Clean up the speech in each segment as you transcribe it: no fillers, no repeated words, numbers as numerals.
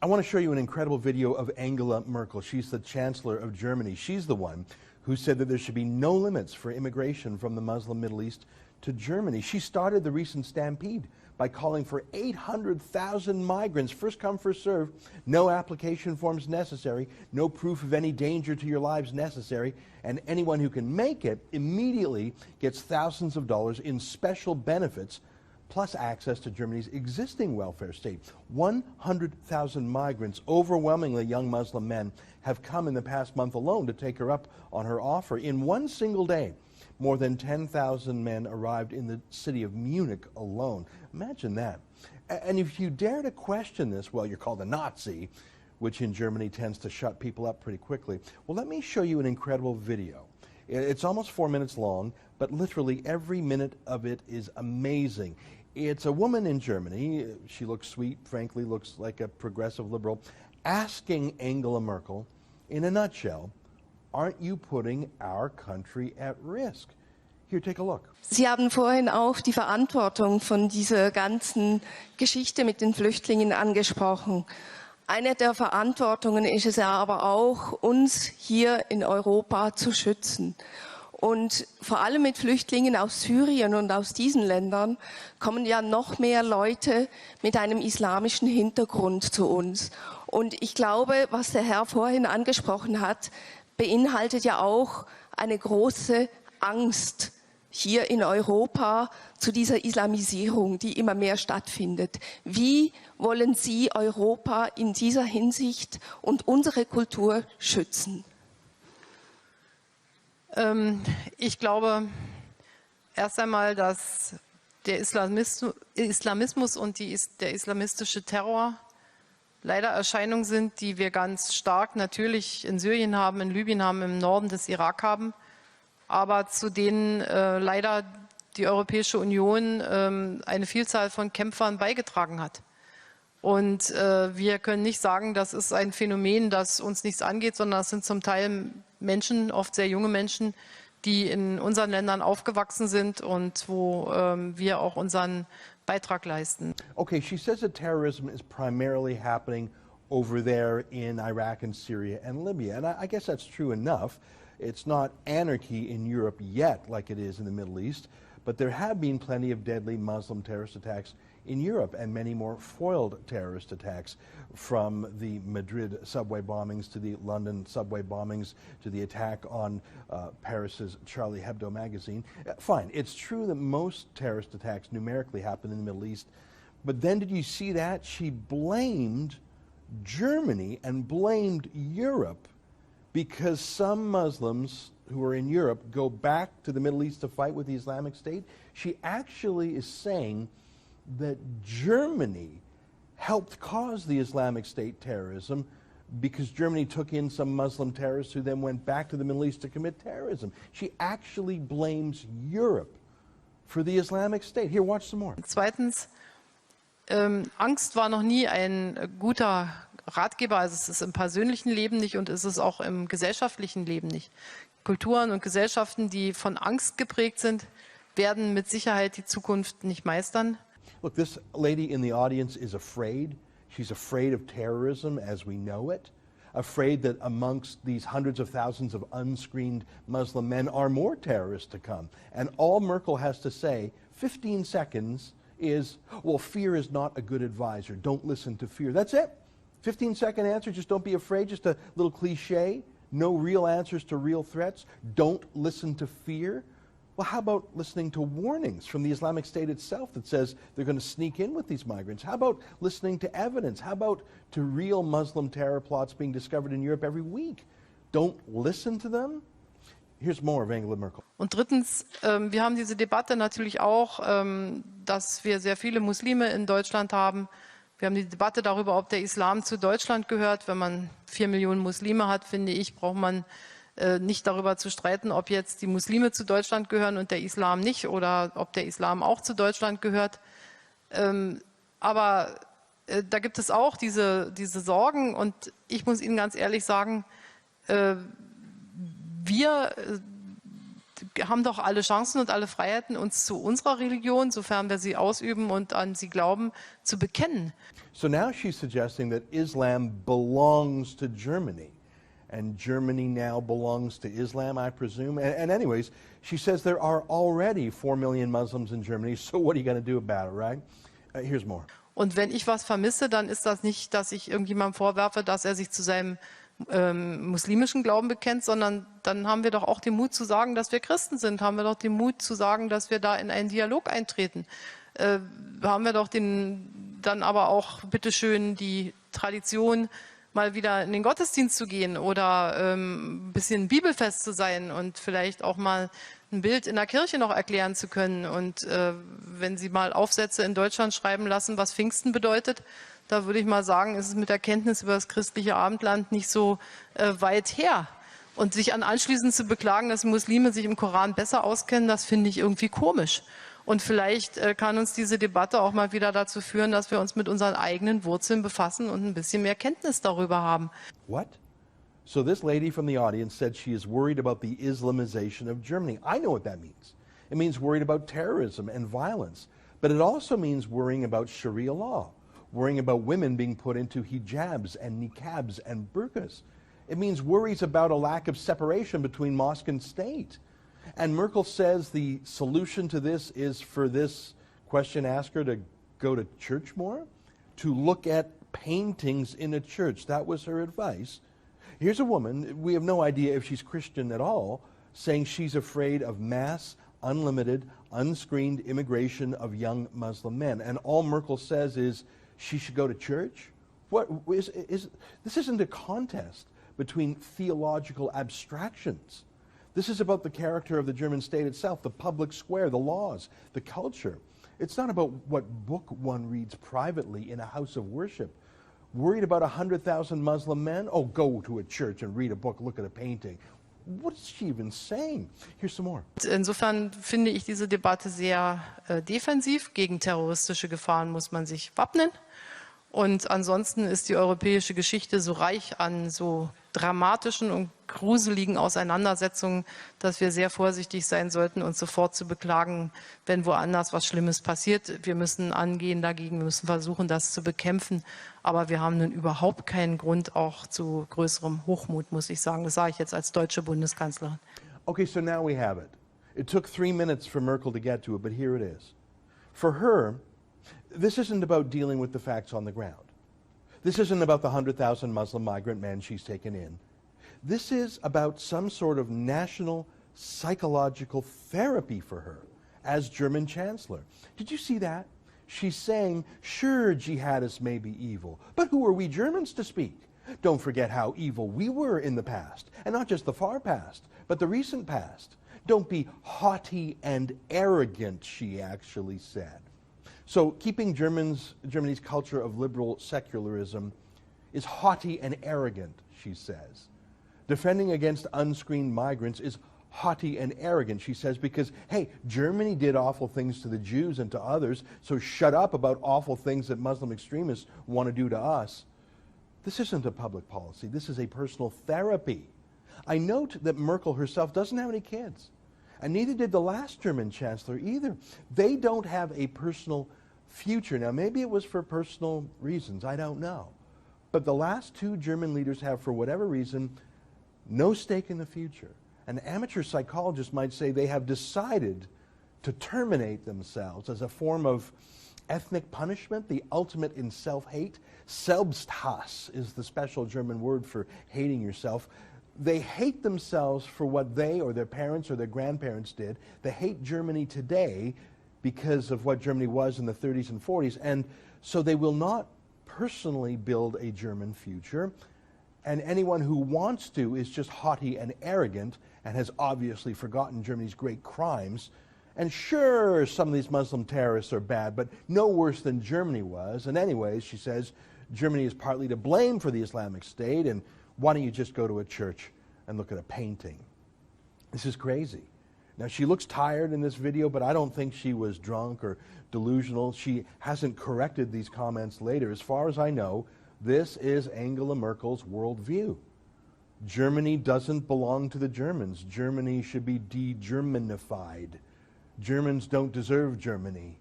I want to show you an incredible video of Angela Merkel. She's the Chancellor of Germany. She's the one who said that there should be no limits for immigration from the Muslim Middle East to Germany. She started the recent stampede by calling for 800,000 migrants, first come, first served, no application forms necessary, no proof of any danger to your lives necessary, and anyone who can make it immediately gets thousands of dollars in special benefits, plus access to Germany's existing welfare state. 100,000 migrants, overwhelmingly young Muslim men, have come in the past month alone to take her up on her offer. In one single day, more than 10,000 men arrived in the city of Munich alone. Imagine that. And if you dare to question this, well, you're called a Nazi, which in Germany tends to shut people up pretty quickly. Well, let me show you an incredible video. It's almost 4 minutes long, but literally every minute of it is amazing. It's a woman in Germany, she looks sweet, frankly looks like a progressive liberal, asking Angela Merkel, in a nutshell, aren't you putting our country at risk? Here, take a look. Sie haben vorhin auch die Verantwortung von dieser ganzen Geschichte mit den Flüchtlingen angesprochen. Eine der Verantwortungen ist es ja aber auch, uns hier in Europa zu schützen. Und vor allem mit Flüchtlingen aus Syrien und aus diesen Ländern kommen ja noch mehr Leute mit einem islamischen Hintergrund zu uns. Und ich glaube, was der Herr vorhin angesprochen hat, beinhaltet ja auch eine große Angst hier in Europa zu dieser Islamisierung, die immer mehr stattfindet. Wie wollen Sie Europa in dieser Hinsicht und unsere Kultur schützen? Ich glaube erst einmal, dass der Islamismus und der islamistische Terror leider Erscheinungen sind, die wir ganz stark natürlich in Syrien haben, in Libyen haben, im Norden des Irak haben, aber zu denen leider die Europäische Union eine Vielzahl von Kämpfern beigetragen hat. Und wir können nicht sagen, das ist ein Phänomen, das uns nichts angeht, sondern das sind zum Teil Menschen, oft sehr junge Menschen, die in unseren Ländern aufgewachsen sind und wo wir auch unseren Beitrag leisten. Okay, she says that terrorism is primarily happening over there in Iraq and Syria and Libya. And I guess that's true enough. It's not anarchy in Europe yet like it is in the Middle East, but there have been plenty of deadly Muslim terrorist attacks in Europe and many more foiled terrorist attacks, from the Madrid subway bombings to the London subway bombings to the attack on Paris's Charlie Hebdo magazine. Fine, it's true that most terrorist attacks numerically happen in the Middle East, but then did you see that? She blamed Germany and blamed Europe because some Muslims who are in Europe go back to the Middle East to fight with the Islamic State. She actually is saying that Germany helped cause the Islamic State terrorism because Germany took in some Muslim terrorists who then went back to the Middle East to commit terrorism. She actually blames Europe for the Islamic State. Here, watch some more. Zweitens, Angst war noch nie ein guter Ratgeber, also es ist im persönlichen Leben nicht und es ist auch im gesellschaftlichen Leben nicht. Kulturen und Gesellschaften, die von Angst geprägt sind, werden mit Sicherheit die Zukunft nicht meistern. Look, this lady in the audience is afraid. She's afraid of terrorism as we know it, afraid that amongst these hundreds of thousands of unscreened Muslim men are more terrorists to come. And all Merkel has to say, 15 seconds, is, well, fear is not a good advisor. Don't listen to fear. That's it. 15-second answer, just don't be afraid, just a little cliche. No real answers to real threats. Don't listen to fear. Well, how about listening to warnings from the Islamic State itself that says they're going to sneak in with these migrants? How about listening to evidence? How about to real Muslim terror plots being discovered in Europe every week? Don't listen to them? Here's more of Angela Merkel. Und drittens, wir haben diese Debatte natürlich auch, dass wir sehr viele Muslime in Deutschland haben. Wir haben die Debatte darüber, ob der Islam zu Deutschland gehört. Wenn man 4 Millionen Muslime hat, finde ich, braucht man nicht darüber zu streiten, ob jetzt die Muslime zu Deutschland gehören und der Islam nicht oder ob der Islam auch zu Deutschland gehört. Aber da gibt es auch diese Sorgen und ich muss Ihnen ganz ehrlich sagen, wir haben doch alle Chancen und alle Freiheiten, uns zu unserer Religion, sofern wir sie ausüben und an sie glauben, zu bekennen. So now she's suggesting that Islam belongs to Germany. And Germany now belongs to Islam, I presume. And anyways, she says there are already 4 million Muslims in Germany, so what are you going to do about it, right? Here's more. Und wenn ich was vermisse, dann ist das nicht, dass ich irgendjemandem vorwerfe, dass er sich zu seinem muslimischen Glauben bekennt, sondern dann haben wir doch auch den Mut zu sagen, dass wir Christen sind, haben wir doch den Mut zu sagen, dass wir da in einen Dialog eintreten. Haben wir doch dann aber auch bitteschön die Tradition, mal wieder in den Gottesdienst zu gehen oder ein bisschen bibelfest zu sein und vielleicht auch mal ein Bild in der Kirche noch erklären zu können. Und wenn Sie mal Aufsätze in Deutschland schreiben lassen, was Pfingsten bedeutet, da würde ich mal sagen, ist es mit der Kenntnis über das christliche Abendland nicht so weit her. Und sich anschließend zu beklagen, dass Muslime sich im Koran besser auskennen, das finde ich irgendwie komisch. Und vielleicht kann uns diese Debatte auch mal wieder dazu führen, dass wir uns mit unseren eigenen Wurzeln befassen und ein bisschen mehr Kenntnis darüber haben. What? So this lady from the audience said she is worried about the Islamization of Germany. I know what that means. It means worried about terrorism and violence. But it also means worrying about Sharia law, worrying about women being put into hijabs and niqabs and burqas. It means worries about a lack of separation between mosque and state. And Merkel says the solution to this is for this question asker to go to church more, to look at paintings in a church. That was her advice. Here's a woman, we have no idea if she's Christian at all, saying she's afraid of mass, unlimited, unscreened immigration of young Muslim men. And all Merkel says is she should go to church? This isn't a contest between theological abstractions. This is about the character of the German state itself, the public square, the laws, the culture. It's not about what book one reads privately in a house of worship. Worried about 100,000 Muslim men? Oh, go to a church and read a book, look at a painting. What is she even saying? Here's some more. Insofern finde ich diese Debatte sehr defensiv. Gegen terroristische Gefahren muss man sich wappnen. Und ansonsten ist die europäische Geschichte so reich an so dramatischen und gruseligen Auseinandersetzungen, dass wir sehr vorsichtig sein sollten, uns sofort zu beklagen, wenn woanders was Schlimmes passiert. Wir müssen angehen dagegen, wir müssen versuchen, das zu bekämpfen. Aber wir haben nun überhaupt keinen Grund auch zu größerem Hochmut, muss ich sagen. Das sage ich jetzt als deutsche Bundeskanzlerin. Okay, so now we have it. It took 3 minutes for Merkel to get to it, but here it is. For her, this isn't about dealing with the facts on the ground. This isn't about the 100,000 Muslim migrant men she's taken in. This is about some sort of national psychological therapy for her as German Chancellor. Did you see that? She's saying, sure, jihadists may be evil, but who are we Germans to speak? Don't forget how evil we were in the past, and not just the far past, but the recent past. Don't be haughty and arrogant, she actually said. So keeping Germany's culture of liberal secularism is haughty and arrogant, she says. Defending against unscreened migrants is haughty and arrogant, she says, because, hey, Germany did awful things to the Jews and to others, so shut up about awful things that Muslim extremists want to do to us. This isn't a public policy. This is a personal therapy. I note that Merkel herself doesn't have any kids, and neither did the last German chancellor either. They don't have a personal future. Now, maybe it was for personal reasons. I don't know. But the last 2 German leaders have, for whatever reason, no stake in the future. An amateur psychologist might say they have decided to terminate themselves as a form of ethnic punishment, the ultimate in self-hate. Selbsthass is the special German word for hating yourself. They hate themselves for what they or their parents or their grandparents did. They hate Germany today because of what Germany was in the 30s and 40s, and so they will not personally build a German future. And anyone who wants to is just haughty and arrogant and has obviously forgotten Germany's great crimes. And sure, some of these Muslim terrorists are bad, but no worse than Germany was. And anyways, she says, Germany is partly to blame for the Islamic State, and why don't you just go to a church and look at a painting? This is crazy. Now, she looks tired in this video, but I don't think she was drunk or delusional. She hasn't corrected these comments later. As far as I know, this is Angela Merkel's worldview. Germany doesn't belong to the Germans. Germany should be de-Germanified. Germans don't deserve Germany.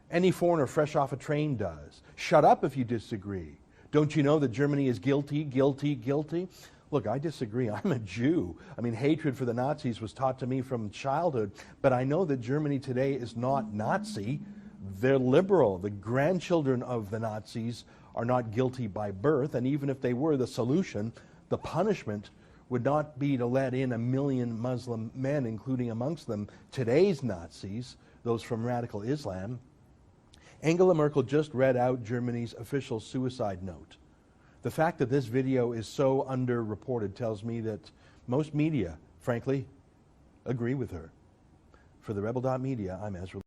Any foreigner fresh off a train does. Shut up if you disagree. Don't you know that Germany is guilty, guilty, guilty? Look, I disagree. I'm a Jew. I mean, hatred for the Nazis was taught to me from childhood, but I know that Germany today is not Nazi. They're liberal. The grandchildren of the Nazis are not guilty by birth, and even if they were, the solution, the punishment, would not be to let in 1 million Muslim men, including amongst them today's Nazis, those from radical Islam. Angela Merkel just read out Germany's official suicide note. The fact that this video is so underreported tells me that most media, frankly, agree with her. For the Rebel.Media, I'm Ezra.